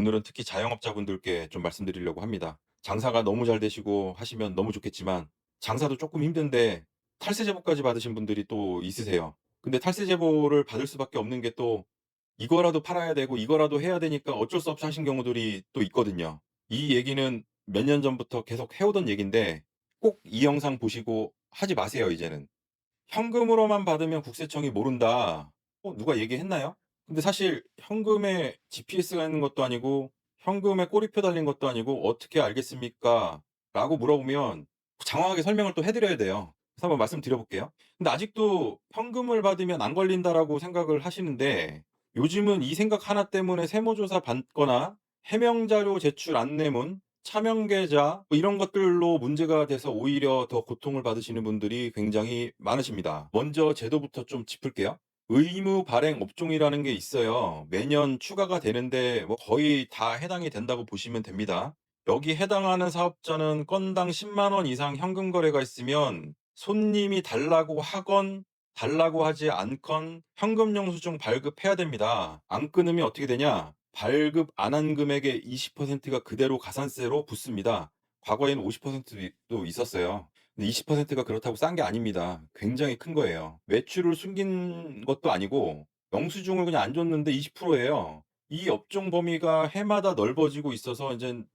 오늘은 특히 자영업자분들께 좀 말씀드리려고 합니다. 장사가 너무 잘 되시고 하시면 너무 좋겠지만 장사도 조금 힘든데 탈세 제보까지 받으신 분들이 또 있으세요. 근데 탈세 제보를 받을 수밖에 없는 게 또 이거라도 팔아야 되고 이거라도 해야 되니까 어쩔 수 없이 하신 경우들이 또 있거든요. 이 얘기는 몇 년 전부터 계속 해오던 얘기인데 꼭 이 영상 보시고 하지 마세요, 이제는. 현금으로만 받으면 국세청이 모른다. 누가 얘기했나요? 근데 사실 현금에 GPS가 있는 것도 아니고 현금에 꼬리표 달린 것도 아니고 "어떻게 알겠습니까?" 라고 물어보면 장황하게 설명을 또 해 드려야 돼요. 그래서 한번 말씀드려 볼게요. 근데 아직도 '현금을 받으면 안 걸린다.'라고 생각을 하시는데 요즘은 이 생각 하나 때문에 세무조사 받거나 해명자료 제출 안내문, 차명계좌 뭐 이런 것들로 문제가 돼서 오히려 더 고통을 받으시는 분들이 굉장히 많으십니다. 먼저 제도부터 좀 짚을게요. 의무 발행 업종이라는 게 있어요. 매년 추가가 되는데 뭐 거의 다 해당이 된다고 보시면 됩니다. 여기 해당하는 사업자는 건당 10만 원 이상 현금 거래가 있으면 손님이 달라고 하건 달라고 하지 않건 현금 영수증 발급해야 됩니다. 안 끊으면 어떻게 되냐? 발급 안 한 금액의 20%가 그대로 가산세로 붙습니다. 과거에는 50%도 있었어요. 근데 20%가 그렇다고 싼 게 아닙니다. 굉장히 큰 거예요. 매출을 숨긴 것도 아니고 영수증을 그냥 안 줬는데 20%예요. 이 업종 범위가 해마다 넓어지고 있어서 이젠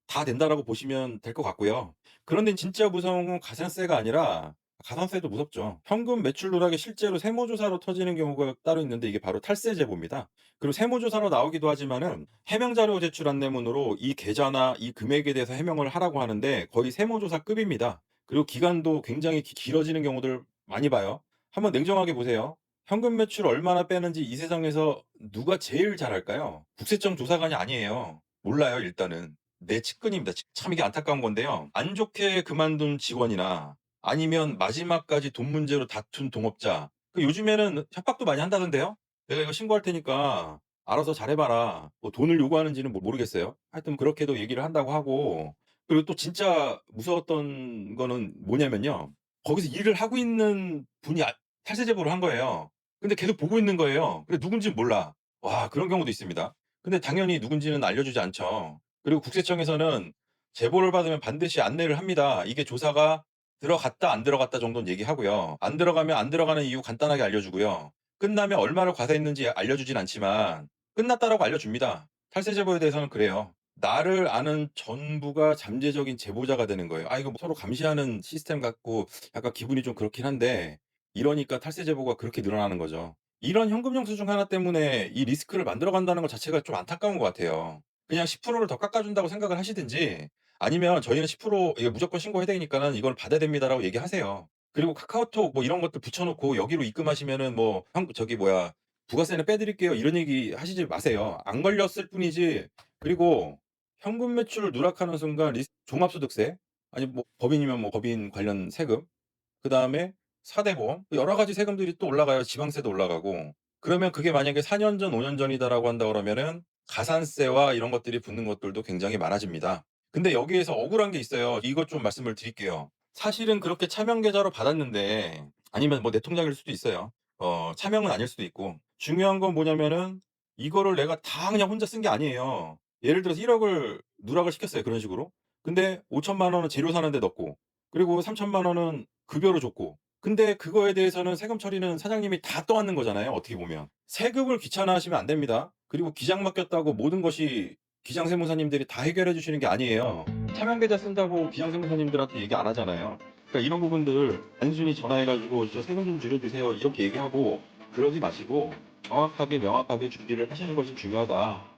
다 된다라고 보시면 될 것 같고요. 그런데 진짜 무서운 건 가산세가 아니라 가산세도 무섭죠. 현금 매출 누락이 실제로 세무조사로 터지는 경우가 따로 있는데 이게 바로 탈세 제보입니다. 그리고 세무조사로 나오기도 하지만은 해명자료 제출 안내문으로 이 계좌나 이 금액에 대해서 해명을 하라고 하는데 거의 세무조사급입니다. 그리고 기간도 굉장히 길어지는 경우들 많이 봐요. 한번 냉정하게 보세요. 현금 매출 얼마나 빼는지 이 세상에서 누가 제일 잘 알까요? 국세청 조사관이 아니에요. 몰라요, 일단은. 내 측근입니다. 참 이게 안타까운 건데요. 안 좋게 그만둔 직원이나 아니면 마지막까지 돈 문제로 다툰 동업자. 요즘에는 협박도 많이 한다던데요. "내가 이거 신고할 테니까 알아서 잘해봐라." 뭐 돈을 요구하는지는 모르겠어요. 하여튼 그렇게도 얘기를 한다고 하고 그리고 또 진짜 무서웠던 거는 뭐냐면요. 거기서 일을 하고 있는 분이 탈세 제보를 한 거예요. 근데 계속 보고 있는 거예요. 근데 누군지는 몰라. 와, 그런 경우도 있습니다. 근데 당연히 누군지는 알려주지 않죠. 그리고 국세청에서는 제보를 받으면 반드시 안내를 합니다. 이게 조사가 들어갔다 안 들어갔다 정도는 얘기하고요. 안 들어가면 안 들어가는 이유 간단하게 알려주고요. 끝나면 얼마를 과세했는지 알려주진 않지만 끝났다라고 알려줍니다. 탈세 제보에 대해서는 그래요. 나를 아는 전부가 잠재적인 제보자가 되는 거예요. 이거 뭐 서로 감시하는 시스템 같고 약간 기분이 좀 그렇긴 한데 이러니까 탈세 제보가 그렇게 늘어나는 거죠. 이런 현금 영수증 하나 때문에 이 리스크를 만들어 간다는 것 자체가 좀 안타까운 것 같아요. 그냥 10%를 더 깎아준다고 생각을 하시든지 아니면 저희는 10% 이거 무조건 신고해야 되니까는 이걸 받아야 됩니다라고 얘기하세요. 그리고 카카오톡 뭐 이런 것들 붙여놓고 여기로 입금하시면은 뭐 저기 뭐야 부가세는 빼드릴게요 이런 얘기 하시지 마세요. 안 걸렸을 뿐이지. 그리고 현금 매출 누락하는 순간 종합소득세 아니 뭐 법인이면 뭐 법인 관련 세금 그다음에 사대보험 여러 가지 세금들이 또 올라가요. 지방세도 올라가고. 그러면 그게 만약에 4년 전, 5년 전이다라고 한다 그러면은 가산세와 이런 것들이 붙는 것들도 굉장히 많아집니다. 근데 여기에서 억울한 게 있어요. 이것 좀 말씀을 드릴게요. 사실은 그렇게 차명 계좌로 받았는데 아니면 뭐 내 통장일 수도 있어요. 차명은 아닐 수도 있고. 중요한 건 뭐냐면은 이거를 내가 다 그냥 혼자 쓴 게 아니에요. 예를 들어서 1 억을 누락을 시켰어요, 그런 식으로. 근데 5천만 원은 재료 사는 데 넣고 그리고 3천만 원은 급여로 줬고 근데 그거에 대해서는 세금 처리는 사장님이 다 떠안는 거잖아요, 어떻게 보면. 세금을 귀찮아하시면 안 됩니다. 그리고 기장 맡겼다고 모든 것이 기장 세무사님들이 다 해결해 주시는 게 아니에요. 차명 계좌 쓴다고 기장 세무사님들한테 얘기 안 하잖아요. 그러니까 이런 부분들 단순히 전화해 가지고 "저 세금 좀 줄여 주세요." 이렇게 얘기하고 그러지 마시고 정확하게 명확하게 준비를 하시는 것이 중요하다.